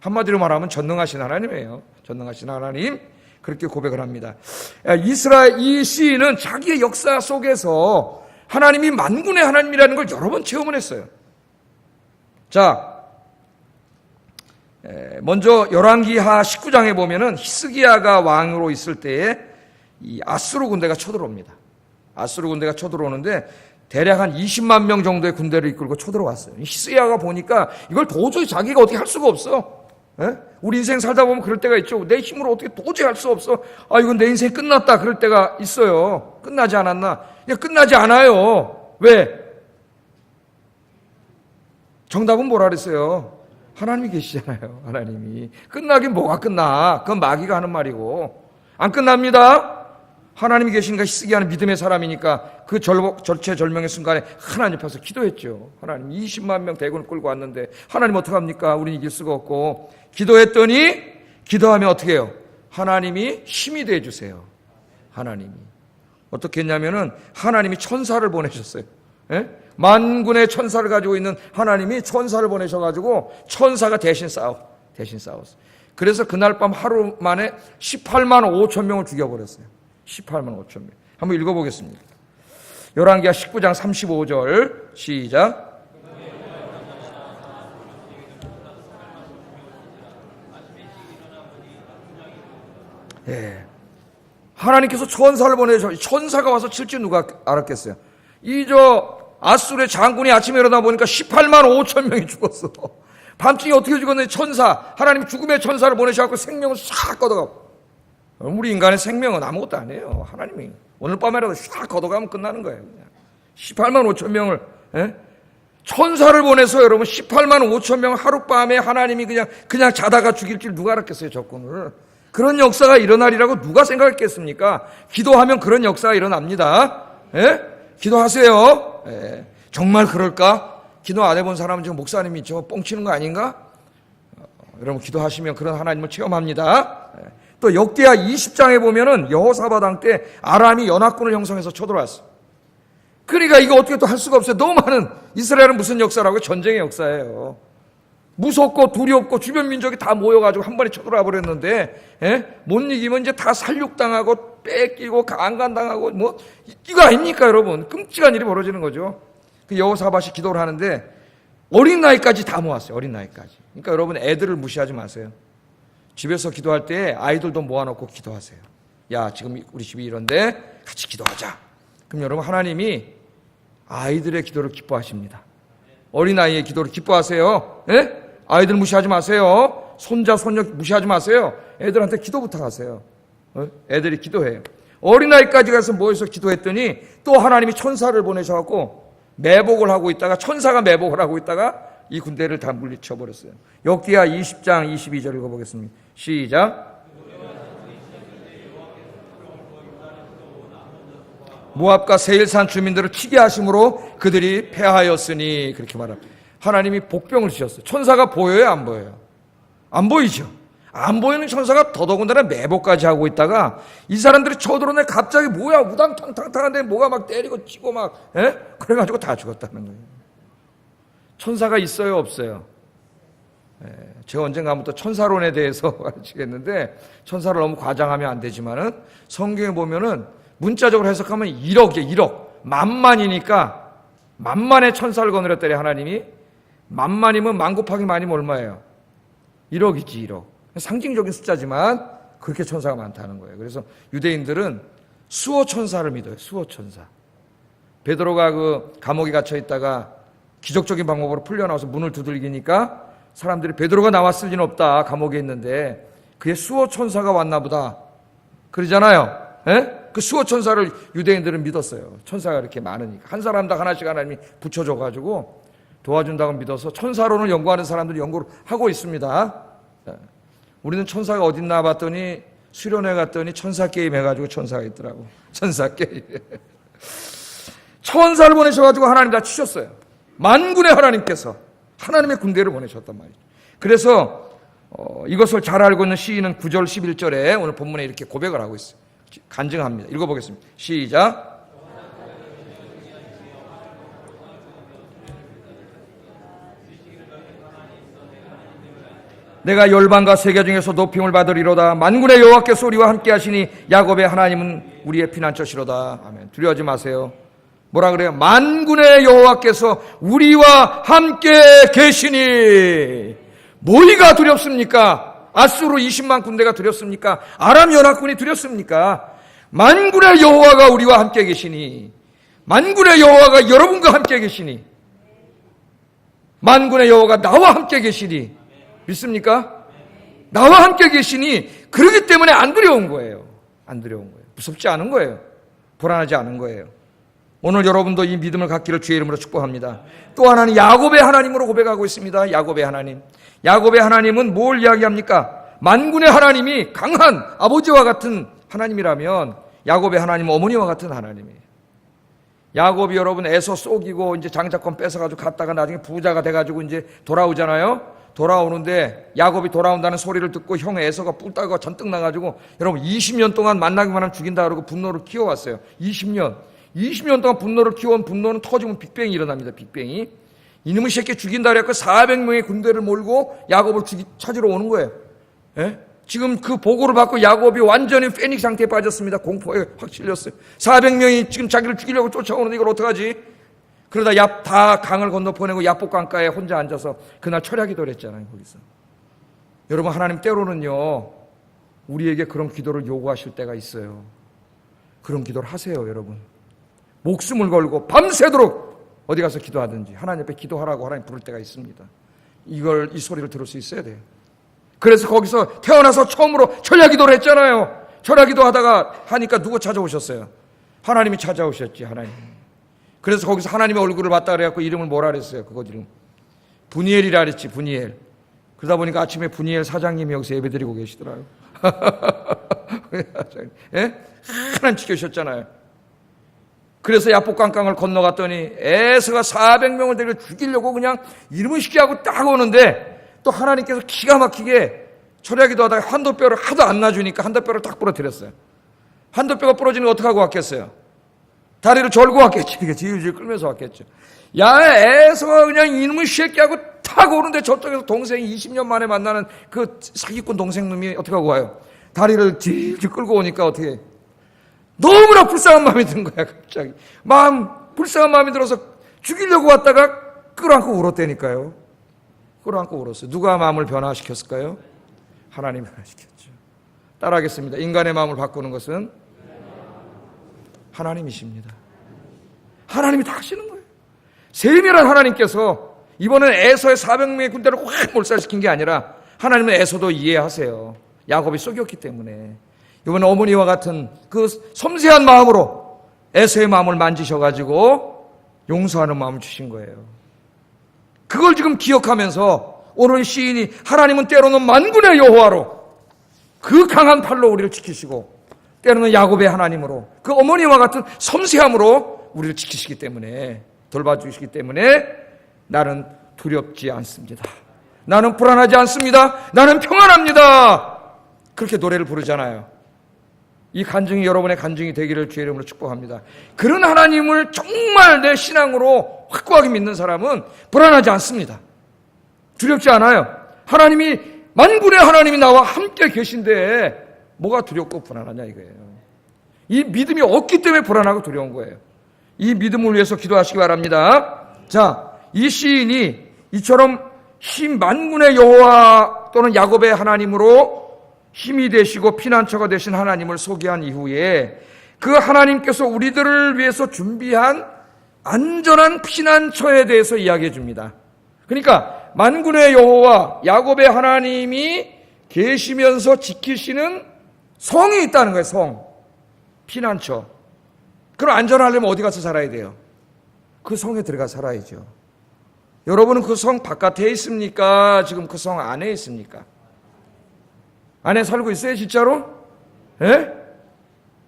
한마디로 말하면 전능하신 하나님이에요. 전능하신 하나님, 그렇게 고백을 합니다. 이스라엘 이 시인은 자기의 역사 속에서 하나님이 만군의 하나님이라는 걸 여러 번 체험을 했어요. 자, 먼저 열왕기하 19장에 보면은 히스기야가 왕으로 있을 때에 이 아수르 군대가 쳐들어옵니다. 아수르 군대가 쳐들어오는데 대략 한 20만 명 정도의 군대를 이끌고 쳐들어왔어요. 히스기야가 보니까 이걸 도저히 자기가 어떻게 할 수가 없어. 예? 우리 인생 살다 보면 그럴 때가 있죠. 내 힘으로 어떻게 도저히 할 수 없어. 아, 이건 내 인생 끝났다. 그럴 때가 있어요. 끝나지 않았나? 끝나지 않아요. 왜? 정답은 뭐라 그랬어요? 하나님이 계시잖아요. 하나님이. 끝나긴 뭐가 끝나. 그건 마귀가 하는 말이고. 안 끝납니다. 하나님이 계신가. 히스기야는 믿음의 사람이니까 그 절체절명의 순간에 하나님 앞에서 기도했죠. 하나님 20만 명 대군을 끌고 왔는데 하나님 어떡합니까? 우리는 이길 수가 없고. 기도했더니 기도하면 어떻게 해요? 하나님이 힘이 돼 주세요. 하나님이. 어떻게 했냐면은 하나님이 천사를 보내셨어요. 예? 만군의 천사를 가지고 있는 하나님이 천사를 보내셔가지고 천사가 대신 싸웠어요. 그래서 그날 밤 하루 만에 18만 5천 명을 죽여버렸어요. 18만 5천 명. 한번 읽어보겠습니다. 열왕기하 19장 35절 시작. 예. 하나님께서 천사를 보내셔. 천사가 와서 칠 줄 누가 알았겠어요? 아수르의 장군이 아침에 일어나 보니까 18만 5천 명이 죽었어. 밤중에 어떻게 죽었는지 천사, 하나님이 죽음의 천사를 보내셔서 생명을 싹 걷어가고. 우리 인간의 생명은 아무것도 아니에요. 하나님이 오늘 밤에라도 싹 걷어가면 끝나는 거예요. 그냥. 18만 5천 명을 천사를 보내서 여러분 18만 5천 명 하룻밤에 하나님이 그냥 자다가 죽일 줄 누가 알았겠어요. 적군을. 그런 역사가 일어나리라고 누가 생각했겠습니까? 기도하면 그런 역사가 일어납니다. 기도하세요. 정말 그럴까? 기도 안 해본 사람은 지금 목사님이 저 뻥치는 거 아닌가? 여러분 기도하시면 그런 하나님을 체험합니다. 또 역대하 20장에 보면은 여호사밧 왕 때 아람이 연합군을 형성해서 쳐들어왔어. 그러니까 이거 어떻게 또 할 수가 없어요. 너무 많은. 이스라엘은 무슨 역사라고요? 전쟁의 역사예요. 무섭고 두렵고 주변 민족이 다 모여가지고 한 번에 쳐들어와 버렸는데 못 이기면 이제 다 살육당하고 뺏기고 강간당하고 뭐 이거 아닙니까 여러분? 끔찍한 일이 벌어지는 거죠. 그 여호사밧이 기도를 하는데 어린 나이까지 다 모았어요. 어린 나이까지. 그러니까 여러분 애들을 무시하지 마세요. 집에서 기도할 때 아이들도 모아놓고 기도하세요. 야, 지금 우리 집이 이런데 같이 기도하자. 그럼 여러분 하나님이 아이들의 기도를 기뻐하십니다. 어린아이의 기도를 기뻐하세요. 아이들 무시하지 마세요. 손자, 손녀 무시하지 마세요. 애들한테 기도부터 하세요. 애들이 기도해요. 어린아이까지 가서 모여서 기도했더니 또 하나님이 천사를 보내셔갖고 매복을 하고 있다가 천사가 매복을 하고 있다가 이 군대를 다 물리쳐 버렸어요. 역기하 20장 22절 읽어보겠습니다. 시작. 모압과 세일산 주민들을 치게 하심으로 그들이 패하였으니, 그렇게 말합니다. 하나님이 복병을 주셨어요. 천사가 보여요, 안 보여요? 안 보이죠. 안 보이는 천사가 더더군다나 매복까지 하고 있다가 이 사람들이 쳐들어오네. 갑자기 뭐야, 우당탕탕탕한데 뭐가 막 때리고 치고 막, 그래가지고 다 죽었다는 거예요. 천사가 있어요, 없어요? 제가 언젠가부터 천사론에 대해서 가르치겠는데, 천사를 너무 과장하면 안 되지만은 성경에 보면은 문자적으로 해석하면 1억이에요. 1억. 만만이니까 만만의 천사를 거느렸더니 하나님이, 만만이면 만 곱하기 만이면 얼마예요? 1억이지. 1억. 상징적인 숫자지만 그렇게 천사가 많다는 거예요. 그래서 유대인들은 수호 천사를 믿어요. 수호 천사. 베드로가 그 감옥에 갇혀 있다가 기적적인 방법으로 풀려나와서 문을 두들기니까 사람들이 베드로가 나왔을 리는 없다, 감옥에 있는데, 그의 수호 천사가 왔나 보다 그러잖아요. 그 수호 천사를 유대인들은 믿었어요. 천사가 이렇게 많으니까 한 사람당 하나씩 하나님이 붙여줘가지고 도와준다고 믿어서 천사론을 연구하는 사람들이 연구를 하고 있습니다. 우리는 천사가 어딨나 봤더니 수련회 갔더니 천사 게임 해가지고 천사가 있더라고. 천사 게임. 천사를 보내셔가지고 하나님 다 치셨어요. 만군의 하나님께서 하나님의 군대를 보내셨단 말이죠. 그래서 이것을 잘 알고 있는 시인은 9절 11절에 오늘 본문에 이렇게 고백을 하고 있어요. 간증합니다. 읽어보겠습니다. 시작. 내가 열방과 세계 중에서 높임을 받으리로다. 만군의 여호와께서 우리와 함께 하시니 야곱의 하나님은 우리의 피난처시로다. 아멘. 두려워하지 마세요. 뭐라 그래요? 만군의 여호와께서 우리와 함께 계시니. 뭐가 두렵습니까? 아수르 20만 군대가 두렵습니까? 아람 연합군이 두렵습니까? 만군의 여호와가 우리와 함께 계시니, 만군의 여호와가 여러분과 함께 계시니, 만군의 여호와가 나와 함께 계시니, 믿습니까? 나와 함께 계시니, 그러기 때문에 안 두려운 거예요. 안 두려운 거예요. 무섭지 않은 거예요. 불안하지 않은 거예요. 오늘 여러분도 이 믿음을 갖기를 주의 이름으로 축복합니다. 또 하나는 야곱의 하나님으로 고백하고 있습니다. 야곱의 하나님. 야곱의 하나님은 뭘 이야기합니까? 만군의 하나님이 강한 아버지와 같은 하나님이라면 야곱의 하나님은 어머니와 같은 하나님이에요. 야곱이 여러분 에서 쏘기고 이제 장자권 뺏어가지고 갔다가 나중에 부자가 돼가지고 이제 돌아오잖아요. 돌아오는데 야곱이 돌아온다는 소리를 듣고 형 에서가 뿔따가 잔뜩 나가지고 여러분 20년 동안 만나기만 하면 죽인다 그러고 분노를 키워왔어요. 20년 동안 분노를 키워온 분노는 터지면 빅뱅이 일어납니다. 빅뱅이. 이놈의 새끼 죽인다 그래갖고 400명의 군대를 몰고 야곱을 찾으러 오는 거예요. 지금 그 보고를 받고 야곱이 완전히 패닉 상태에 빠졌습니다. 공포에 확 실렸어요. 400명이 지금 자기를 죽이려고 쫓아오는데 이걸 어떡하지? 그러다 다 강을 건너 보내고 야복 강가에 혼자 앉아서 그날 철야기도를 했잖아요. 거기서. 여러분, 하나님 때로는요 우리에게 그런 기도를 요구하실 때가 있어요. 그런 기도를 하세요. 여러분, 목숨을 걸고 밤새도록 어디 가서 기도하든지 하나님 앞에 기도하라고 하나님 부를 때가 있습니다. 이 소리를 들을 수 있어야 돼요. 그래서 거기서 태어나서 처음으로 철야기도를 했잖아요. 철야기도 하다가 하니까 누구 찾아오셨어요? 하나님이 찾아오셨지. 하나님. 그래서 거기서 하나님의 얼굴을 봤다 그래갖고 이름을 뭐라 그랬어요? 그거 이름 분이엘이라 그랬지. 분이엘. 그러다 보니까 아침에 분이엘 사장님이 여기서 예배드리고 계시더라고요. 하나님 지켜주셨잖아요. 그래서 야복강강을 건너갔더니 에서가 400명을 데리고 죽이려고 그냥 이름을 쉽게 하고 딱 오는데 또 하나님께서 기가 막히게 철야기도 하다가 한도뼈를 하도 안 놔주니까 한도뼈를 딱 부러뜨렸어요. 한도뼈가 부러지는 거 어떻게 하고 왔겠어요? 다리를 절고 왔겠지. 이게 질질 끌면서 왔겠죠. 야, 에서가 그냥 이놈의 새끼하고 탁 오는데 저쪽에서 동생이 20년 만에 만나는 그 사기꾼 동생 놈이 어떻게 하고 와요? 다리를 질질 끌고 오니까 어떻게 너무나 불쌍한 마음이 든 거야. 갑자기 불쌍한 마음이 들어서 죽이려고 왔다가 끌어안고 울었다니까요. 끌어안고 울었어요. 누가 마음을 변화시켰을까요? 하나님이 변화시켰죠. 따라하겠습니다. 인간의 마음을 바꾸는 것은 하나님이십니다. 하나님이 다 하시는 거예요. 세밀한 하나님께서 이번엔 에서의 400명의 군대를 확 몰살시킨 게 아니라 하나님은 에서도 이해하세요. 야곱이 속였기 때문에. 이번에 어머니와 같은 그 섬세한 마음으로 에서의 마음을 만지셔가지고 용서하는 마음을 주신 거예요. 그걸 지금 기억하면서 오늘 시인이 하나님은 때로는 만군의 여호와로 그 강한 팔로 우리를 지키시고 때로는 야곱의 하나님으로 그 어머니와 같은 섬세함으로 우리를 지키시기 때문에 돌봐주시기 때문에 나는 두렵지 않습니다. 나는 불안하지 않습니다. 나는 평안합니다. 그렇게 노래를 부르잖아요. 이 간증이 여러분의 간증이 되기를 주의 이름으로 축복합니다. 그런 하나님을 정말 내 신앙으로 확고하게 믿는 사람은 불안하지 않습니다. 두렵지 않아요. 하나님이 만군의 하나님이 나와 함께 계신데 뭐가 두렵고 불안하냐 이거예요. 이 믿음이 없기 때문에 불안하고 두려운 거예요. 이 믿음을 위해서 기도하시기 바랍니다. 자, 이 시인이 이처럼 만군의 여호와 또는 야곱의 하나님으로 힘이 되시고 피난처가 되신 하나님을 소개한 이후에 그 하나님께서 우리들을 위해서 준비한 안전한 피난처에 대해서 이야기해 줍니다. 그러니까 만군의 여호와 야곱의 하나님이 계시면서 지키시는 성이 있다는 거예요. 성, 피난처. 그럼 안전하려면 어디 가서 살아야 돼요? 그 성에 들어가 살아야죠. 여러분은 그 성 바깥에 있습니까? 지금 그 성 안에 있습니까? 안에 살고 있어요, 진짜로? 예?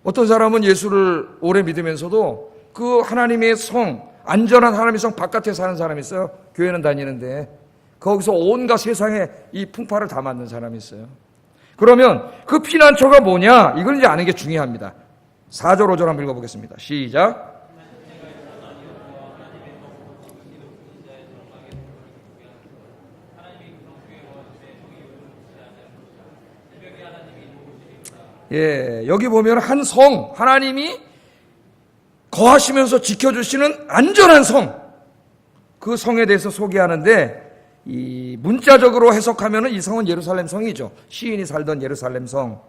어떤 사람은 예수를 오래 믿으면서도 그 하나님의 성, 안전한 하나님의 성 바깥에 사는 사람이 있어요. 교회는 다니는데 거기서 온갖 세상에 이 풍파를 다 맞는 사람이 있어요. 그러면 그 피난처가 뭐냐? 이걸 이제 아는 게 중요합니다. 4절 5절 한번 읽어보겠습니다. 시작. 예, 여기 보면 한 성, 하나님이 거하시면서 지켜주시는 안전한 성, 그 성에 대해서 소개하는데 이 문자적으로 해석하면 이 성은 예루살렘 성이죠. 시인이 살던 예루살렘 성.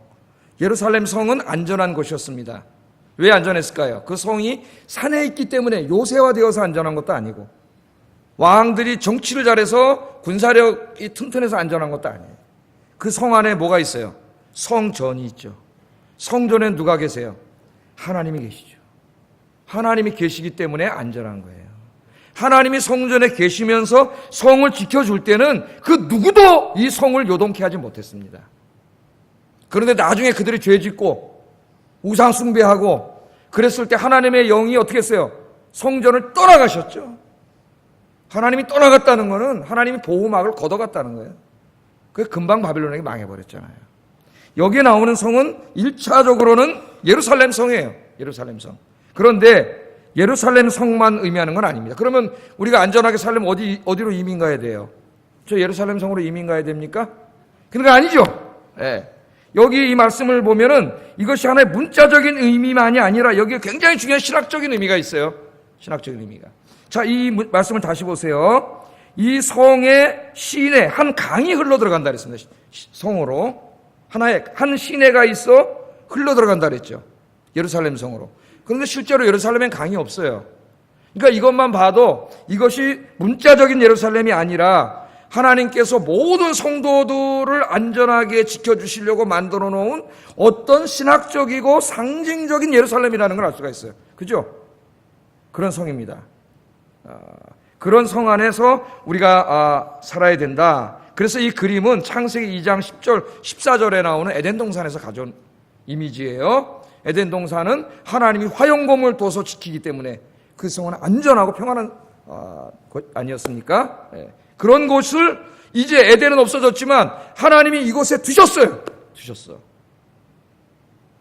예루살렘 성은 안전한 곳이었습니다. 왜 안전했을까요? 그 성이 산에 있기 때문에 요새화되어서 안전한 것도 아니고 왕들이 정치를 잘해서 군사력이 튼튼해서 안전한 것도 아니에요. 그 성 안에 뭐가 있어요? 성전이 있죠. 성전에 누가 계세요? 하나님이 계시죠. 하나님이 계시기 때문에 안전한 거예요. 하나님이 성전에 계시면서 성을 지켜줄 때는 그 누구도 이 성을 요동케 하지 못했습니다. 그런데 나중에 그들이 죄 짓고 우상 숭배하고 그랬을 때 하나님의 영이 어떻게 했어요? 성전을 떠나가셨죠. 하나님이 떠나갔다는 것은 하나님이 보호막을 걷어갔다는 거예요. 그게 금방 바빌론에게 망해버렸잖아요. 여기에 나오는 성은 1차적으로는 예루살렘 성이에요. 예루살렘 성. 그런데 예루살렘 성만 의미하는 건 아닙니다. 그러면 우리가 안전하게 살려면 어디로 이민 가야 돼요? 저 예루살렘 성으로 이민 가야 됩니까? 그런 거 아니죠. 네. 여기 이 말씀을 보면은 이것이 하나의 문자적인 의미만이 아니라 여기에 굉장히 중요한 신학적인 의미가 있어요. 신학적인 의미가. 자, 이 말씀을 다시 보세요. 이 성의 시내 한 강이 흘러 들어간다 그랬습니다. 성으로. 한 시내가 있어 흘러 들어간다 그랬죠. 예루살렘 성으로. 그런데 실제로 예루살렘엔 강이 없어요. 그러니까 이것만 봐도 이것이 문자적인 예루살렘이 아니라 하나님께서 모든 성도들을 안전하게 지켜주시려고 만들어 놓은 어떤 신학적이고 상징적인 예루살렘이라는 걸 알 수가 있어요. 그죠? 그런 성입니다. 그런 성 안에서 우리가 살아야 된다. 그래서 이 그림은 창세기 2장 10절, 14절에 나오는 에덴 동산에서 가져온 이미지예요. 에덴 동산은 하나님이 화용검을 둬서 지키기 때문에 그 성은 안전하고 평안한 곳 아니었습니까? 네. 그런 곳을 이제 에덴은 없어졌지만 하나님이 이곳에 두셨어요. 두셨어.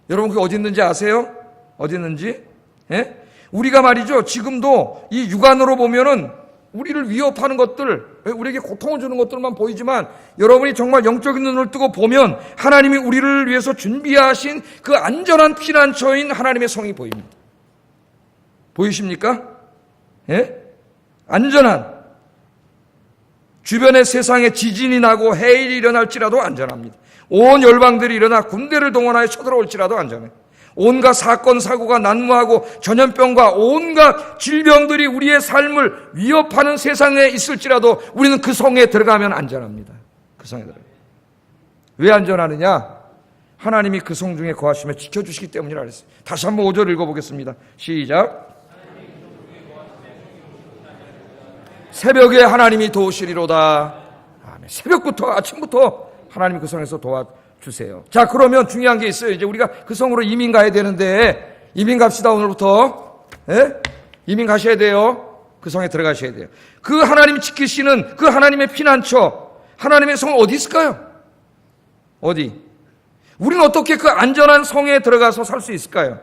여러분 그게 어디 있는지 아세요? 어디 있는지? 네? 우리가 말이죠. 지금도 이 육안으로 보면은 우리를 위협하는 것들, 우리에게 고통을 주는 것들만 보이지만 여러분이 정말 영적인 눈을 뜨고 보면 하나님이 우리를 위해서 준비하신 그 안전한 피난처인 하나님의 성이 보입니다. 보이십니까? 예? 안전한. 주변의 세상에 지진이 나고 해일이 일어날지라도 안전합니다. 온 열방들이 일어나 군대를 동원하여 쳐들어올지라도 안전해요. 온갖 사건 사고가 난무하고 전염병과 온갖 질병들이 우리의 삶을 위협하는 세상에 있을지라도 우리는 그 성에 들어가면 안전합니다. 그 성에 들어가면. 왜 안전하느냐? 하나님이 그 성 중에 거하시며 지켜주시기 때문이라 그랬어요. 다시 한번 5절 읽어보겠습니다. 시작. 새벽에 하나님이 도우시리로다. 아멘. 새벽부터, 아침부터 하나님이 그 성에서 도와주세요. 자, 그러면 중요한 게 있어요. 이제 우리가 그 성으로 이민 가야 되는데, 이민 갑시다, 오늘부터. 예? 이민 가셔야 돼요. 그 성에 들어가셔야 돼요. 그 하나님이 지키시는 그 하나님의 피난처, 하나님의 성은 어디 있을까요? 어디? 우리는 어떻게 그 안전한 성에 들어가서 살 수 있을까요?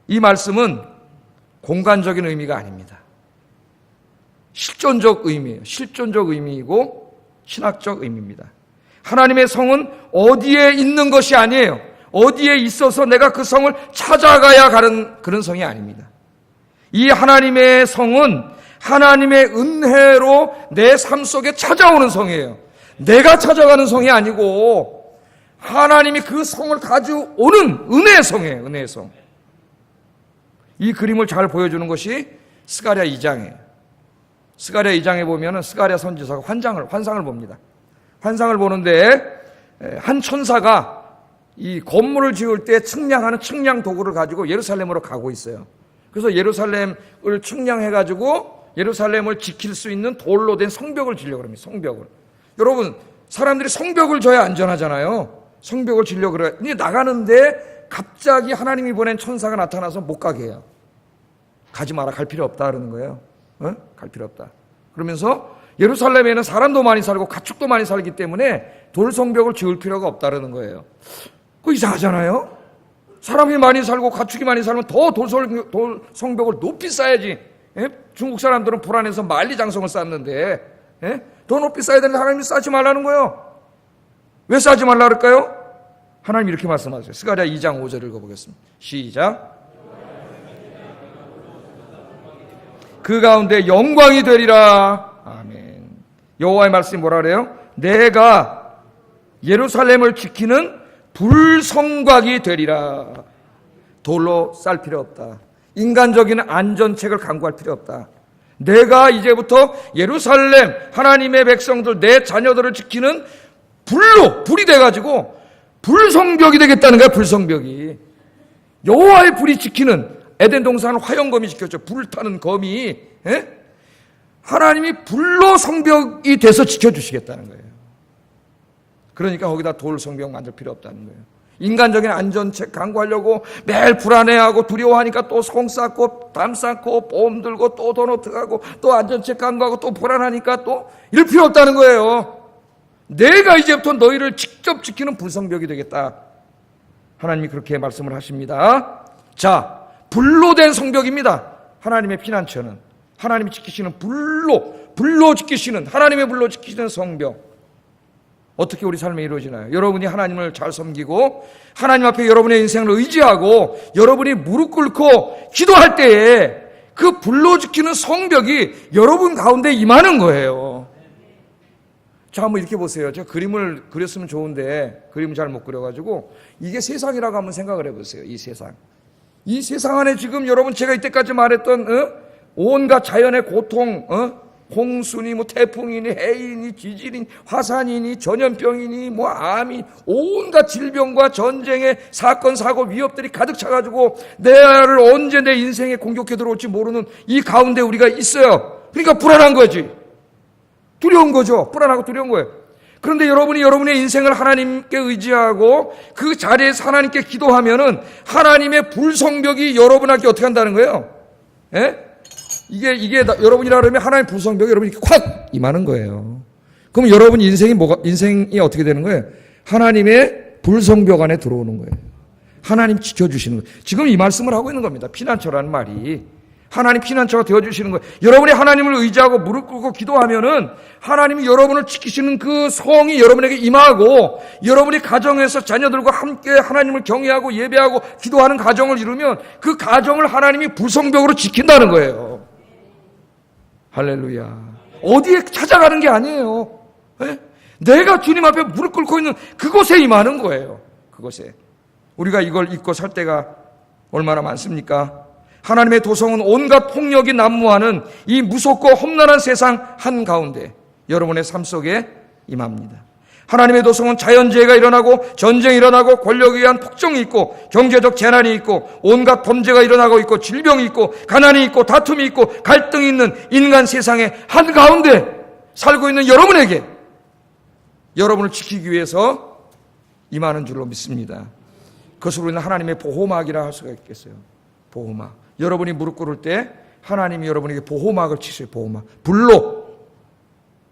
이 말씀은 공간적인 의미가 아닙니다. 실존적 의미예요. 실존적 의미이고 신학적 의미입니다. 하나님의 성은 어디에 있는 것이 아니에요. 어디에 있어서 내가 그 성을 찾아가야 가는 그런 성이 아닙니다. 이 하나님의 성은 하나님의 은혜로 내 삶 속에 찾아오는 성이에요. 내가 찾아가는 성이 아니고 하나님이 그 성을 가져오는 은혜의 성이에요. 은혜의 성. 이 그림을 잘 보여주는 것이 스가랴 2장이에요. 스가랴 2장에 보면은 스가랴 선지자가 환상을 봅니다. 환상을 보는데 한 천사가 이 건물을 지을 때 측량하는 측량 도구를 가지고 예루살렘으로 가고 있어요. 그래서 예루살렘을 측량해가지고 예루살렘을 지킬 수 있는 돌로 된 성벽을 지려고 합니다. 성벽을. 여러분, 사람들이 성벽을 져야 안전하잖아요. 성벽을 지려고 그래요. 근데 나가는데 갑자기 하나님이 보낸 천사가 나타나서 못 가게 해요. 가지 마라, 갈 필요 없다 그러는 거예요. 갈 필요 없다. 그러면서 예루살렘에는 사람도 많이 살고 가축도 많이 살기 때문에 돌 성벽을 지을 필요가 없다는 거예요. 그거 이상하잖아요. 사람이 많이 살고 가축이 많이 살면 더 돌 성벽을 높이 쌓아야지. 예? 중국 사람들은 불안해서 만리장성을 쌓는데 더 높이 쌓아야 되는데 하나님이 쌓지 말라는 거예요. 왜 쌓지 말라 그럴까요? 하나님이 이렇게 말씀하세요. 스가랴 2장 5절을 읽어보겠습니다. 시작. 그 가운데 영광이 되리라. 아멘. 여호와의 말씀이 뭐라 그래요? 내가 예루살렘을 지키는 불성곽이 되리라. 돌로 쌓을 필요 없다. 인간적인 안전책을 강구할 필요 없다. 내가 이제부터 예루살렘 하나님의 백성들 내 자녀들을 지키는 불이 돼가지고 불성벽이 되겠다는 거야. 불성벽이. 여호와의 불이 지키는 에덴 동산은 화염검이 지켰죠. 불타는 검이. 하나님이 불로 성벽이 돼서 지켜주시겠다는 거예요. 그러니까 거기다 돌 성벽 만들 필요 없다는 거예요. 인간적인 안전책 강구하려고 매일 불안해하고 두려워하니까 또 성 쌓고 담 쌓고 보험 들고 또 돈 어떡하고 또 안전책 강구하고 또 불안하니까 또 이럴 필요 없다는 거예요. 내가 이제부터 너희를 직접 지키는 불성벽이 되겠다. 하나님이 그렇게 말씀을 하십니다. 자, 불로 된 성벽입니다. 하나님의 피난처는 하나님이 지키시는 불로 지키시는 하나님의 불로 지키시는 성벽. 어떻게 우리 삶에 이루어지나요? 여러분이 하나님을 잘 섬기고 하나님 앞에 여러분의 인생을 의지하고 여러분이 무릎 꿇고 기도할 때에 그 불로 지키는 성벽이 여러분 가운데 임하는 거예요. 자, 한번 이렇게 보세요. 제가 그림을 그렸으면 좋은데 그림을 잘 못 그려가지고 이게 세상이라고 한번 생각을 해보세요. 이 세상. 이 세상 안에 지금 여러분 제가 이때까지 말했던 온갖 자연의 고통, 홍수니 태풍이니 해이니 지진이니 화산이니 전염병이니 암이 온갖 질병과 전쟁의 사건 사고 위협들이 가득 차가지고 내를 언제 내 인생에 공격해 들어올지 모르는 이 가운데 우리가 있어요. 그러니까 불안한 거지. 두려운 거죠. 불안하고 두려운 거예요. 그런데 여러분이 여러분의 인생을 하나님께 의지하고 그 자리에서 하나님께 기도하면은 하나님의 불성벽이 여러분에게 어떻게 한다는 거예요? 이게 여러분이라 그러면 하나님의 불성벽이 여러분이 콱 임하는 거예요. 그럼 여러분 인생이 어떻게 되는 거예요? 하나님의 불성벽 안에 들어오는 거예요. 하나님 지켜주시는 거예요. 지금 이 말씀을 하고 있는 겁니다. 피난처라는 말이. 하나님 피난처가 되어주시는 거예요. 여러분이 하나님을 의지하고 무릎 꿇고 기도하면은 하나님이 여러분을 지키시는 그 성이 여러분에게 임하고 여러분이 가정에서 자녀들과 함께 하나님을 경외하고 예배하고 기도하는 가정을 이루면 그 가정을 하나님이 불성벽으로 지킨다는 거예요. 할렐루야. 어디에 찾아가는 게 아니에요. 내가 주님 앞에 무릎 꿇고 있는 그곳에 임하는 거예요. 그곳에. 우리가 이걸 잊고 살 때가 얼마나 많습니까? 하나님의 도성은 온갖 폭력이 난무하는 이 무섭고 험난한 세상 한가운데 여러분의 삶 속에 임합니다. 하나님의 도성은 자연재해가 일어나고 전쟁이 일어나고 권력에 의한 폭정이 있고 경제적 재난이 있고 온갖 범죄가 일어나고 있고 질병이 있고 가난이 있고 다툼이 있고 갈등이 있는 인간 세상의 한가운데 살고 있는 여러분에게 여러분을 지키기 위해서 임하는 줄로 믿습니다. 그것으로 인한 하나님의 보호막이라 할 수가 있겠어요. 보호막. 여러분이 무릎 꿇을 때 하나님이 여러분에게 보호막을 치세요. 보호막. 불로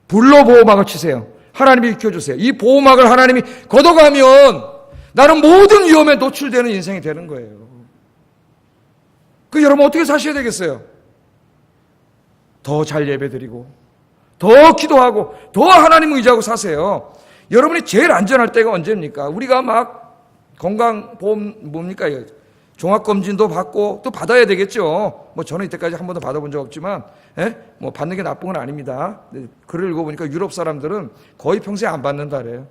보호막을 치세요. 하나님이 지켜주세요. 이 보호막을 하나님이 걷어가면 나는 모든 위험에 노출되는 인생이 되는 거예요. 여러분 어떻게 사셔야 되겠어요? 더 잘 예배드리고 더 기도하고 더 하나님 의지하고 사세요. 여러분이 제일 안전할 때가 언제입니까? 우리가 막 건강보험 뭡니까? 종합검진도 받고 또 받아야 되겠죠. 저는 이때까지 한 번도 받아본 적 없지만, 받는 게 나쁜 건 아닙니다. 글을 읽어보니까 유럽 사람들은 거의 평생 안 받는다 그래요.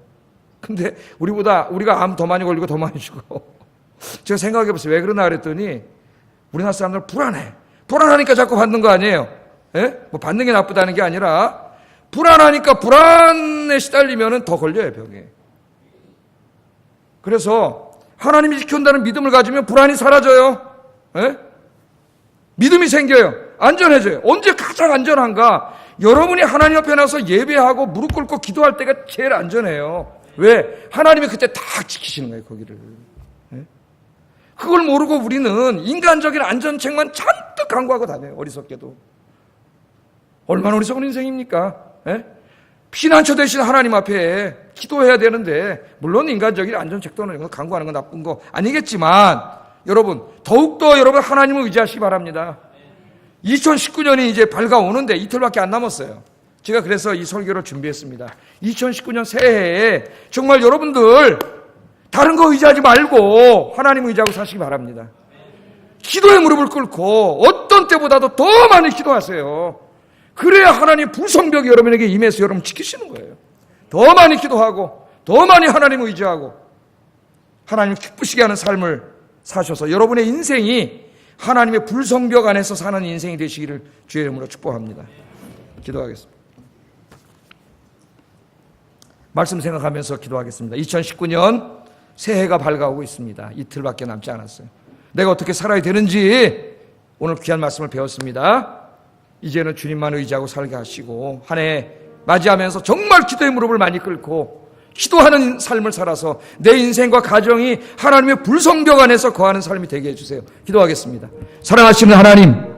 근데 우리가 암 더 많이 걸리고 더 많이 죽어. 제가 생각해보세요. 왜 그러나 그랬더니 우리나라 사람들은 불안하니까 자꾸 받는 거 아니에요. 받는 게 나쁘다는 게 아니라 불안하니까 불안에 시달리면 더 걸려요, 병에. 그래서 하나님이 지킨다는 믿음을 가지면 불안이 사라져요. 믿음이 생겨요. 안전해져요. 언제 가장 안전한가? 여러분이 하나님 앞에 나서 예배하고 무릎 꿇고 기도할 때가 제일 안전해요. 왜? 하나님이 그때 다 지키시는 거예요, 거기를. 그걸 모르고 우리는 인간적인 안전책만 잔뜩 강구하고 다녀요, 어리석게도. 얼마나 어리석은 인생입니까? 피난처 대신 하나님 앞에 기도해야 되는데, 물론 인간적인 안전책도는 강구하는 건 나쁜 거 아니겠지만, 여러분 더욱더 여러분 하나님을 의지하시기 바랍니다. 2019년이 이제 밝아오는데 이틀밖에 안 남았어요. 제가 그래서 이 설교를 준비했습니다. 2019년 새해에 정말 여러분들 다른 거 의지하지 말고 하나님 의지하고 사시기 바랍니다. 기도의 무릎을 꿇고 어떤 때보다도 더 많이 기도하세요. 그래야 하나님 불성벽이 여러분에게 임해서 여러분 지키시는 거예요. 더 많이 기도하고 더 많이 하나님을 의지하고 하나님을 기쁘시게 하는 삶을 사셔서 여러분의 인생이 하나님의 불성벽 안에서 사는 인생이 되시기를 주의 이름으로 축복합니다. 기도하겠습니다. 말씀 생각하면서 기도하겠습니다. 2019년 새해가 밝아오고 있습니다. 이틀밖에 남지 않았어요. 내가 어떻게 살아야 되는지 오늘 귀한 말씀을 배웠습니다. 이제는 주님만 의지하고 살게 하시고 한 해 맞이하면서 정말 기도의 무릎을 많이 꿇고 기도하는 삶을 살아서 내 인생과 가정이 하나님의 불성벽 안에서 거하는 삶이 되게 해주세요. 기도하겠습니다. 사랑하시는 하나님,